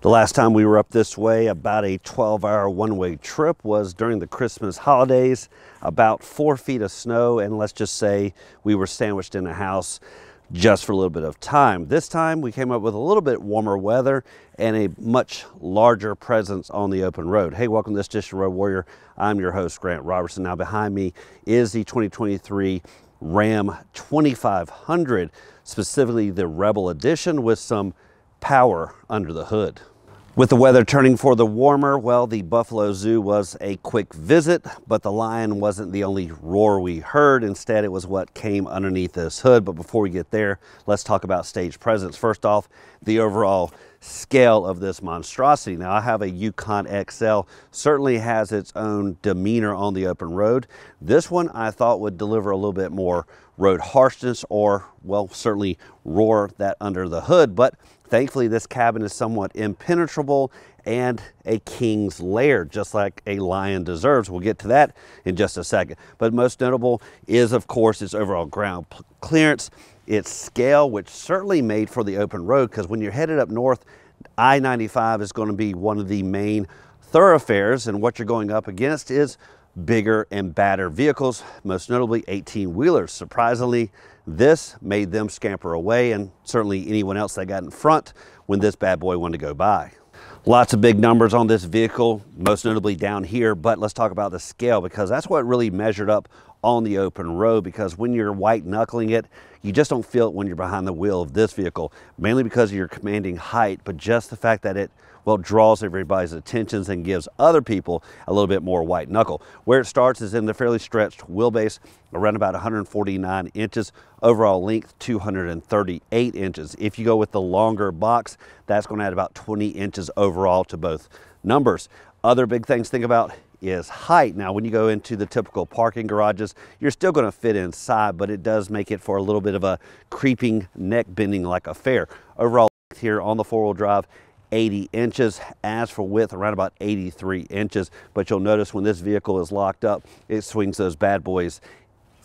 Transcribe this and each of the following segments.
The last time we were up this way, about a 12-hour one-way trip, was during the Christmas holidays. About 4 feet of snow, and let's just say we were sandwiched in a house just for a little bit of time. This time we came up with a little bit warmer weather and a much larger presence on the open road. Hey, welcome to this edition of Road Warrior. I'm your host, Grant Roberson. Now behind me is the 2023 Ram 2500, specifically the Rebel Edition, with some power under the hood. With the weather turning for the warmer, well, the Buffalo Zoo was a quick visit, but the lion wasn't the only roar we heard. Instead, it was what came underneath this hood. But before we get there, let's talk about stage presence. First off, the overall scale of this monstrosity. Now, I have a Yukon XL, certainly has its own demeanor on the open road. This one I thought would deliver a little bit more road harshness, or, well, certainly roar that under the hood. But thankfully, this cabin is somewhat impenetrable and a king's lair, just like a lion deserves. We'll get to that in just a second. But most notable is, of course, its overall ground clearance, its scale, which certainly made for the open road, because when you're headed up north, I-95 is going to be one of the main thoroughfares, and what you're going up against is bigger and badder vehicles, most notably 18-wheelers. Surprisingly, this made them scamper away, and certainly anyone else that got in front when this bad boy wanted to go by. Lots of big numbers on this vehicle, most notably down here, but let's talk about the scale, because that's what really measured up on the open road. Because when you're white knuckling it, you just don't feel it when you're behind the wheel of this vehicle, mainly because of your commanding height, but just the fact that it, well, draws everybody's attentions and gives other people a little bit more white knuckle. Where it starts is in the fairly stretched wheelbase, around about 149 inches, overall length 238 inches. If you go with the longer box, that's going to add about 20 inches overall to both numbers. Other big things to think about is height. Now, when you go into the typical parking garages, you're still going to fit inside, but it does make it for a little bit of a creeping, neck bending like affair. Overall length here on the four-wheel drive, 80 inches. As for width, around about 83 inches. But you'll notice when this vehicle is locked up, it swings those bad boys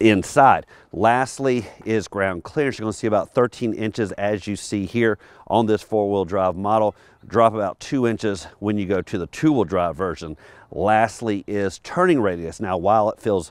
inside. Lastly is ground clearance. You're going to see about 13 inches, as you see here on this four-wheel drive model. Drop about 2 inches when you go to the two-wheel drive version. Lastly is turning radius. Now, while it feels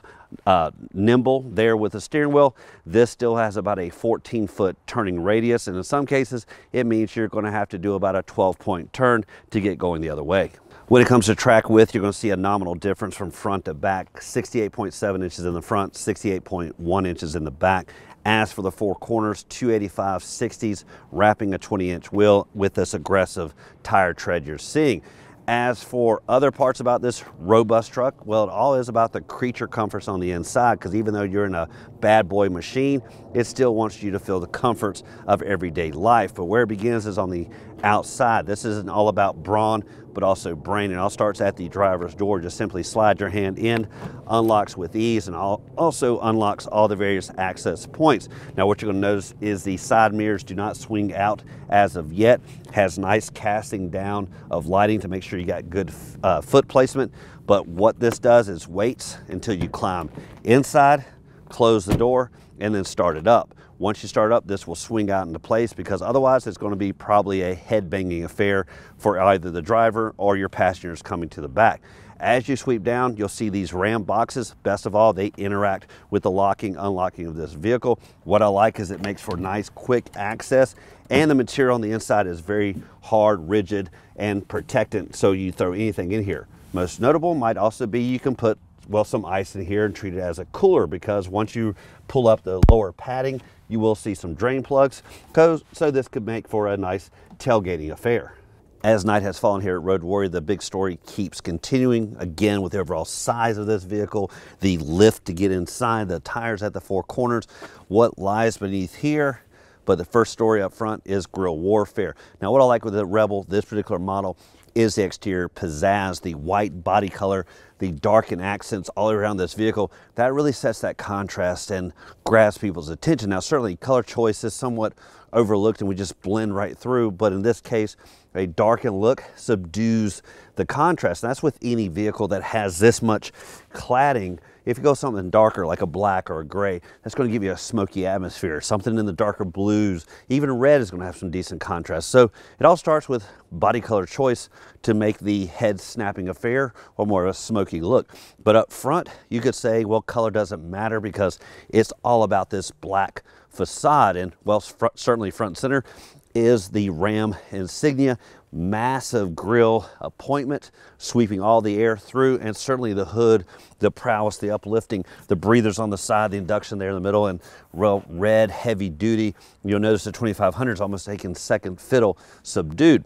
nimble there with the steering wheel, this still has about a 14-foot turning radius, and in some cases it means you're going to have to do about a 12-point turn to get going the other way. When it comes to track width, you're going to see a nominal difference from front to back. 68.7 inches in the front, 68.1 inches in the back. As for the four corners, 285/60s, wrapping a 20-inch wheel with this aggressive tire tread you're seeing. As for other parts about this robust truck, well, it all is about the creature comforts on the inside, because even though you're in a bad boy machine, it still wants you to feel the comforts of everyday life. But where it begins is on the outside. This isn't all about brawn, but also brain. It all starts at the driver's door. Just simply slide your hand in, unlocks with ease, and also unlocks all the various access points. Now, what you're going to notice is the side mirrors do not swing out as of yet. Has nice casting down of lighting to make sure you got good foot placement. But what this does is waits until you climb inside, close the door, and then start it up. Once you start up, this will swing out into place, because otherwise it's going to be probably a head-banging affair for either the driver or your passengers coming to the back. As you sweep down, you'll see these Ram boxes. Best of all, they interact with the locking, unlocking of this vehicle. What I like is it makes for nice, quick access, and the material on the inside is very hard, rigid, and protectant, so you throw anything in here. Most notable might also be you can put, well, some ice in here and treat it as a cooler, because once you pull up the lower padding, you will see some drain plugs, so this could make for a nice tailgating affair. As night has fallen here at Road Warrior, the big story keeps continuing, again with the overall size of this vehicle, the lift to get inside, the tires at the four corners, what lies beneath here. But the first story up front is grille warfare. Now, what I like with the Rebel, this particular model, is the exterior pizzazz, the white body color, the darkened accents all around this vehicle, that really sets that contrast and grabs people's attention. Now, certainly color choice is somewhat overlooked and we just blend right through, but in this case, a darkened look subdues the contrast. And that's with any vehicle that has this much cladding. If you go something darker like a black or a gray, that's going to give you a smoky atmosphere. Something in the darker blues, even red is going to have some decent contrast. So it all starts with body color choice to make the head snapping affair or more of a smoky look. But up front, you could say, well, color doesn't matter because it's all about this black facade. And well, certainly front and center is the Ram insignia, massive grille appointment, sweeping all the air through, and certainly the hood, the prowess, the uplifting, the breathers on the side, the induction there in the middle, and real red, heavy duty. You'll notice the 2500 is almost taking second fiddle, subdued.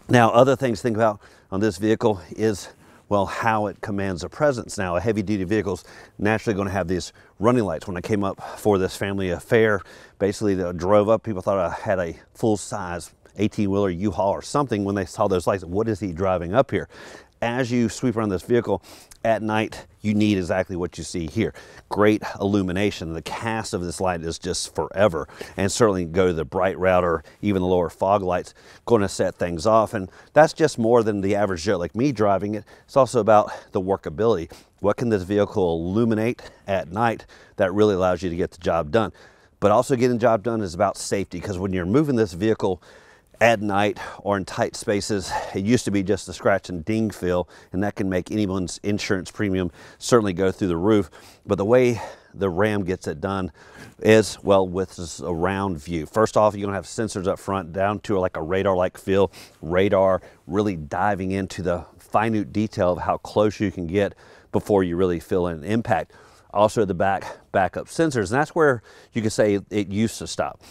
Now, other things to think about on this vehicle is, well, how it commands a presence. Now, a heavy duty vehicle is naturally going to have these running lights. When I came up for this family affair, basically drove up, people thought I had a full size 18-wheeler U-Haul or something when they saw those lights. What is he driving up here? As you sweep around this vehicle at night, you need exactly what you see here. Great illumination. The cast of this light is just forever, and certainly go to the bright route or even the lower fog lights, going to set things off. And that's just more than the average Joe like me driving it. It's also about the workability. What can this vehicle illuminate at night that really allows you to get the job done? But also getting the job done is about safety, because when you're moving this vehicle at night or in tight spaces, it used to be just a scratch and ding feel, and that can make anyone's insurance premium certainly go through the roof. But the way the Ram gets it done is, well, with this around view. First off, you're gonna have sensors up front down to like a radar-like feel. Radar really diving into the minute detail of how close you can get before you really feel an impact. Also the backup sensors, and that's where you could say it used to stop.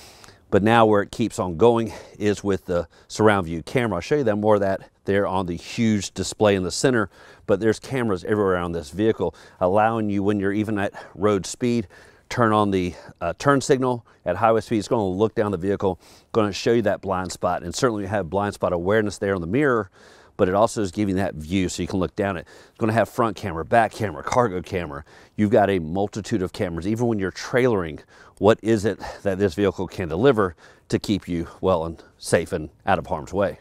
But now where it keeps on going is with the surround view camera. I'll show you that more of that there on the huge display in the center, but there's cameras everywhere on this vehicle, allowing you, when you're even at road speed, turn on the turn signal at highway speed. It's going to look down the vehicle, going to show you that blind spot, and certainly you have blind spot awareness there on the mirror, but it also is giving that view so you can look down it. It's going to have front camera, back camera, cargo camera. You've got a multitude of cameras. Even when you're trailering, what is it that this vehicle can deliver to keep you well and safe and out of harm's way?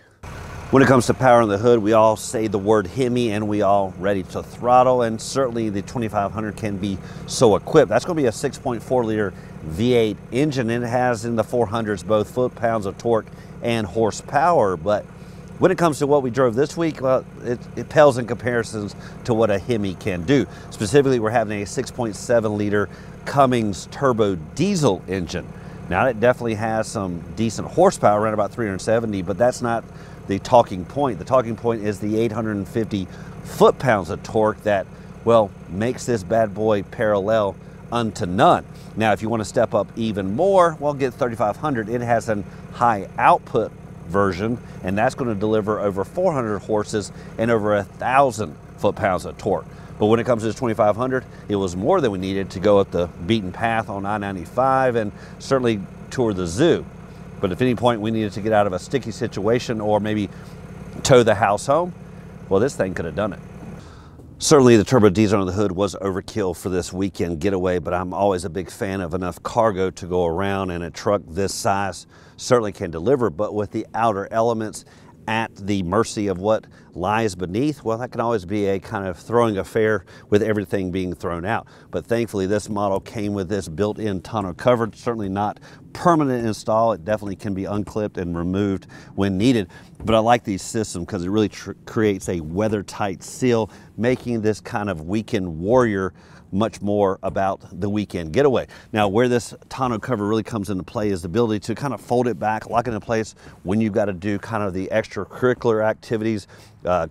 When it comes to power in the hood, we all say the word Hemi and we all ready to throttle, and certainly the 2500 can be so equipped. That's going to be a 6.4 liter V8 engine, and it has in the 400s both foot-pounds of torque and horsepower. But when it comes to what we drove this week, well, it pales in comparisons to what a Hemi can do. Specifically, we're having a 6.7 liter Cummins turbo diesel engine. Now, it definitely has some decent horsepower, around about 370, but that's not the talking point. The talking point is the 850 foot-pounds of torque that, well, makes this bad boy parallel unto none. Now, if you want to step up even more, well, get 3500. It has an high output version, and that's going to deliver over 400 horses and over 1,000 foot-pounds of torque. But when it comes to this 2500, it was more than we needed to go up the beaten path on I-95 and certainly tour the zoo. But if at any point we needed to get out of a sticky situation or maybe tow the house home, well, this thing could have done it. Certainly the turbo diesel on the hood was overkill for this weekend getaway, but I'm always a big fan of enough cargo to go around, and a truck this size certainly can deliver. But with the outer elements at the mercy of what lies beneath, well, that can always be a kind of throwing affair with everything being thrown out. But thankfully this model came with this built-in tonneau cover, certainly not permanent install. It definitely can be unclipped and removed when needed. But I like these systems because it really creates a weather-tight seal, making this kind of weekend warrior much more about the weekend getaway. Now, where this tonneau cover really comes into play is the ability to kind of fold it back, lock it in place when you've got to do kind of the extracurricular activities,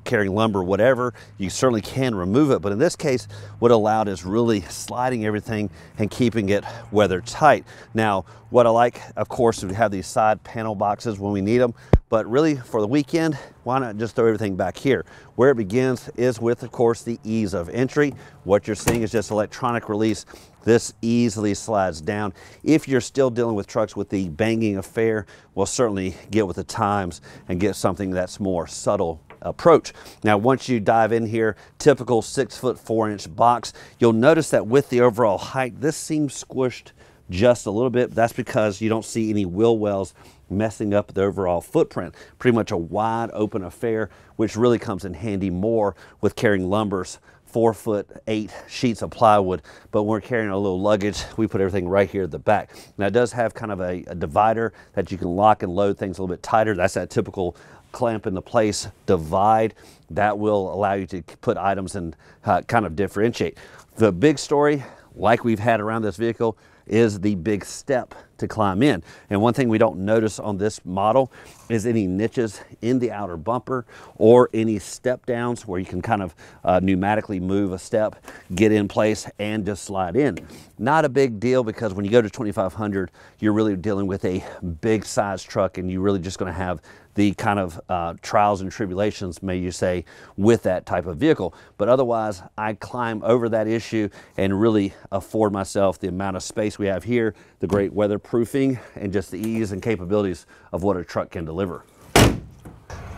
carrying lumber, whatever. You certainly can remove it, but in this case, what allowed is really sliding everything and keeping it weather tight. Now, what I like, of course, we have these side panel boxes when we need them, but really for the weekend, why not just throw everything back here? Where it begins is with, of course, the ease of entry. What you're seeing is just electronic release. This easily slides down. If you're still dealing with trucks with the banging affair, we'll certainly get with the times and get something that's more subtle approach. Now, once you dive in here, typical 6'4" box, you'll notice that with the overall height, this seems squished just a little bit. That's because you don't see any wheel wells messing up the overall footprint. Pretty much a wide open affair, which really comes in handy more with carrying lumbers, 4'8" sheets of plywood. But when we're carrying a little luggage, we put everything right here at the back. Now, it does have kind of a divider that you can lock and load things a little bit tighter. That's that typical clamp into place divide that will allow you to put items and kind of differentiate. The big story, like we've had around this vehicle, is the big step to climb in. And one thing we don't notice on this model is any niches in the outer bumper or any step downs where you can kind of pneumatically move a step, get in place, and just slide in. Not a big deal, because when you go to 2500, you're really dealing with a big size truck, and you're really just going to have the kind of trials and tribulations, may you say, with that type of vehicle. But otherwise, I climb over that issue and really afford myself the amount of space we have here, the great weatherproofing, and just the ease and capabilities of what a truck can deliver.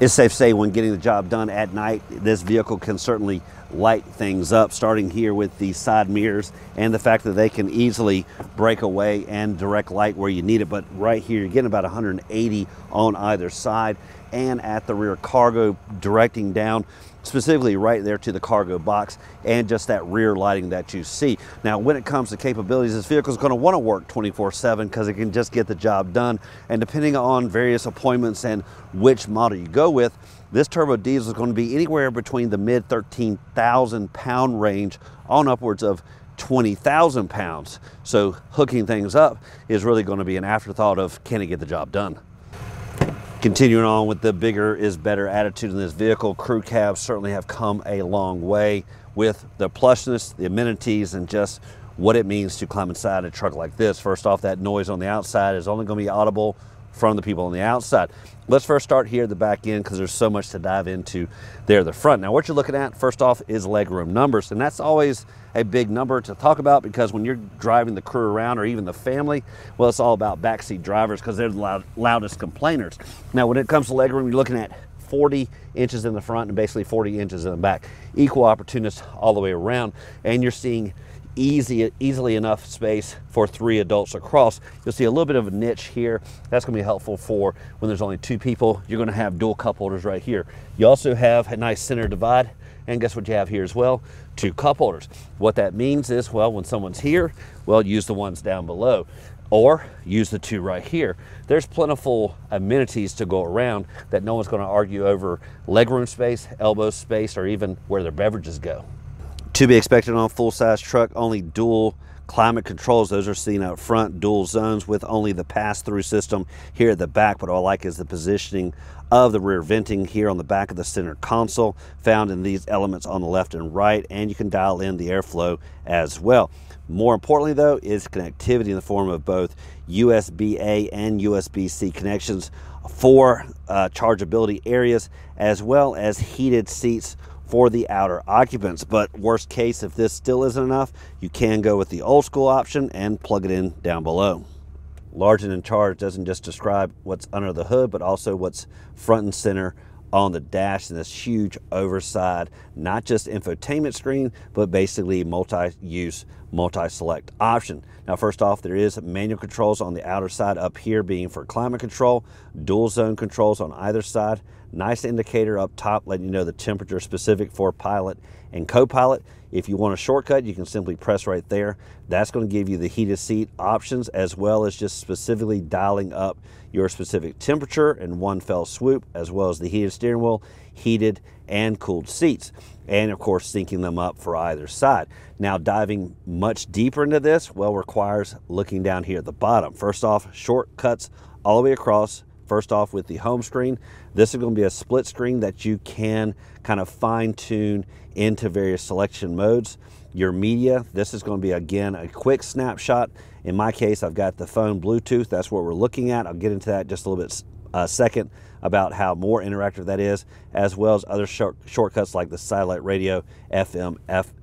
It's safe to say when getting the job done at night, this vehicle can certainly light things up, starting here with the side mirrors and the fact that they can easily break away and direct light where you need it. But right here, you're getting about 180 on either side, and at the rear cargo directing down specifically right there to the cargo box, and just that rear lighting that you see. Now, when it comes to capabilities, this vehicle is going to want to work 24/7 because it can just get the job done. And depending on various appointments and which model you go with, this turbo diesel is going to be anywhere between the mid 13,000 pound range on upwards of 20,000 pounds. So hooking things up is really going to be an afterthought of, can it get the job done? Continuing on with the bigger is better attitude in this vehicle, crew cabs certainly have come a long way with the plushness, the amenities, and just what it means to climb inside a truck like this. First off, that noise on the outside is only going to be audible from the people on the outside. Let's first start here at the back end, because there's so much to dive into there at the front. Now, what you're looking at first off is legroom numbers, and that's always a big number to talk about, because when you're driving the crew around, or even the family, well, it's all about backseat drivers, because they're the loudest complainers. Now, when it comes to legroom, you're looking at 40 inches in the front and basically 40 inches in the back. Equal opportunist all the way around, and you're seeing easily enough space for 3 adults across. You'll see a little bit of a niche here. That's going to be helpful for when there's only 2 people. You're going to have dual cup holders right here. You also have a nice center divide, and guess what you have here as well? 2 cup holders. What that means is, well, when someone's here, well, use the ones down below, or use the 2 right here. There's plentiful amenities to go around that no one's going to argue over legroom space, elbow space, or even where their beverages go. To be expected on a full-size truck, only dual climate controls. Those are seen out front, dual zones with only the pass-through system here at the back. But all I like is the positioning of the rear venting here on the back of the center console, found in these elements on the left and right, and you can dial in the airflow as well. More importantly, though, is connectivity in the form of both USB-A and USB-C connections for chargeability areas, as well as heated seats for the outer occupants. But worst case, if this still isn't enough, you can go with the old school option and plug it in down below. Large and in charge doesn't just describe what's under the hood, but also what's front and center on the dash, and this huge oversized, not just infotainment screen, but basically multi-use, multi-select option. Now, first off, there is manual controls on the outer side up here, being for climate control, dual zone controls on either side. Nice indicator up top letting you know the temperature specific for pilot and co-pilot. If you want a shortcut, you can simply press right there. That's going to give you the heated seat options, as well as just specifically dialing up your specific temperature in one fell swoop, as well as the heated steering wheel, heated and cooled seats, and of course syncing them up for either side. Now, diving much deeper into this, well, requires looking down here at the bottom. First off, shortcuts all the way across. First off, with the home screen, this is going to be a split screen that you can kind of fine tune into various selection modes. Your media, this is going to be, again, a quick snapshot. In my case, I've got the phone Bluetooth. That's what we're looking at. I'll get into that just a little bit second about how more interactive that is, as well as other shortcuts like the satellite radio, FM,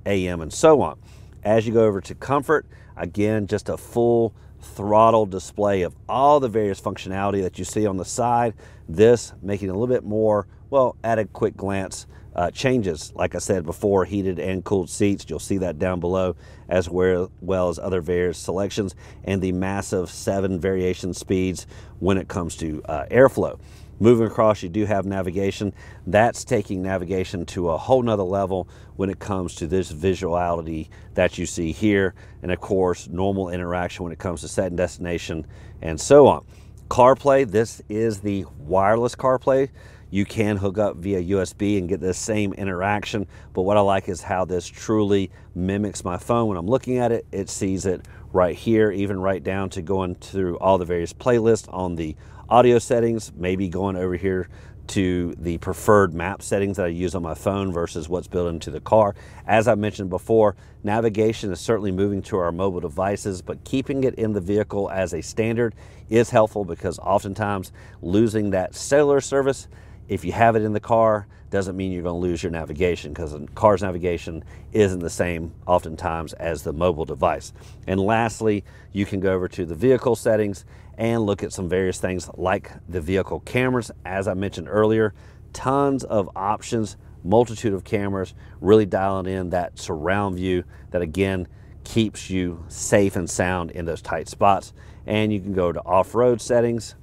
AM, and so on. As you go over to comfort, again, just a full throttle display of all the various functionality that you see on the side. This making it a little bit more, well, at a quick glance, changes, like I said before, heated and cooled seats. You'll see that down below, as well as other various selections, and the massive 7 variation speeds when it comes to airflow. Moving across, you do have navigation. That's taking navigation to a whole nother level when it comes to this visuality that you see here. And of course, normal interaction when it comes to set and destination and so on. CarPlay, this is the wireless CarPlay. You can hook up via USB and get the same interaction, but what I like is how this truly mimics my phone. When I'm looking at it, it sees it right here, even right down to going through all the various playlists on the audio settings, maybe going over here to the preferred map settings that I use on my phone versus what's built into the car. As I mentioned before, navigation is certainly moving to our mobile devices, but keeping it in the vehicle as a standard is helpful, because oftentimes losing that cellular service, if you have it in the car, doesn't mean you're going to lose your navigation, because the car's navigation isn't the same oftentimes as the mobile device. And lastly, you can go over to the vehicle settings and look at some various things like the vehicle cameras. As I mentioned earlier, tons of options, multitude of cameras, really dialing in that surround view that again keeps you safe and sound in those tight spots. And you can go to off-road settings.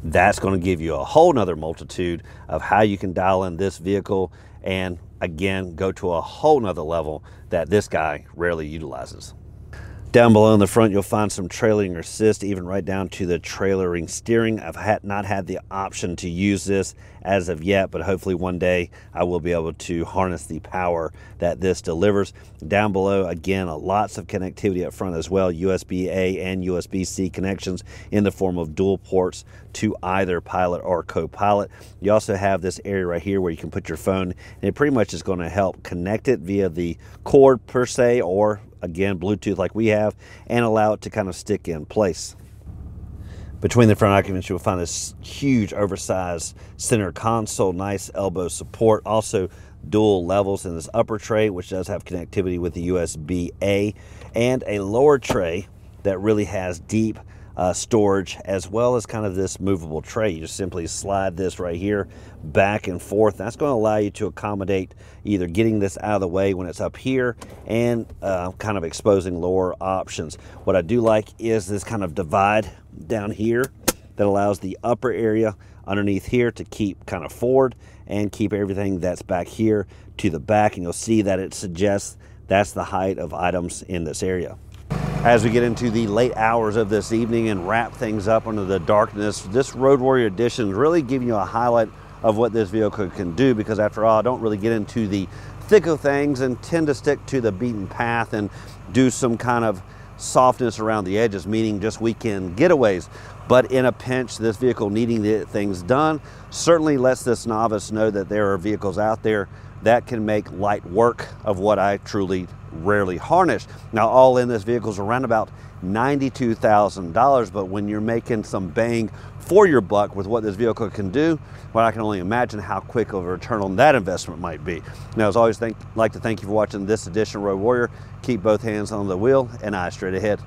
That's going to give you a whole nother multitude of how you can dial in this vehicle, and again go to a whole nother level that this guy rarely utilizes. Down below in the front, you'll find some trailering assist, even right down to the trailering steering. I've not had the option to use this as of yet, but hopefully one day I will be able to harness the power that this delivers. Down below, again, lots of connectivity up front as well, USB-A and USB-C connections in the form of dual ports to either pilot or co-pilot. You also have this area right here where you can put your phone, and it pretty much is going to help connect it via the cord per se, or again Bluetooth like we have, and allow it to kind of stick in place. Between the front occupants, you'll find this huge oversized center console, nice elbow support, also dual levels in this upper tray, which does have connectivity with the USB-A, and a lower tray that really has deep storage, as well as kind of this movable tray. You just simply slide this right here back and forth. That's going to allow you to accommodate either getting this out of the way when it's up here and kind of exposing lower options. What I do like is this kind of divide down here that allows the upper area underneath here to keep kind of forward and keep everything that's back here to the back, and you'll see that it suggests that's the height of items in this area. As we get into the late hours of this evening and wrap things up under the darkness, this Road Warrior Edition is really giving you a highlight of what this vehicle can do, because after all, I don't really get into the thick of things and tend to stick to the beaten path and do some kind of softness around the edges, meaning just weekend getaways. But in a pinch, this vehicle needing to get things done certainly lets this novice know that there are vehicles out there that can make light work of what I truly rarely harness. Now, all in, this vehicle is around about $92,000, but when you're making some bang for your buck with what this vehicle can do, well, I can only imagine how quick of a return on that investment might be. Now, as always, like to thank you for watching this edition of Road Warrior. Keep both hands on the wheel and eyes straight ahead.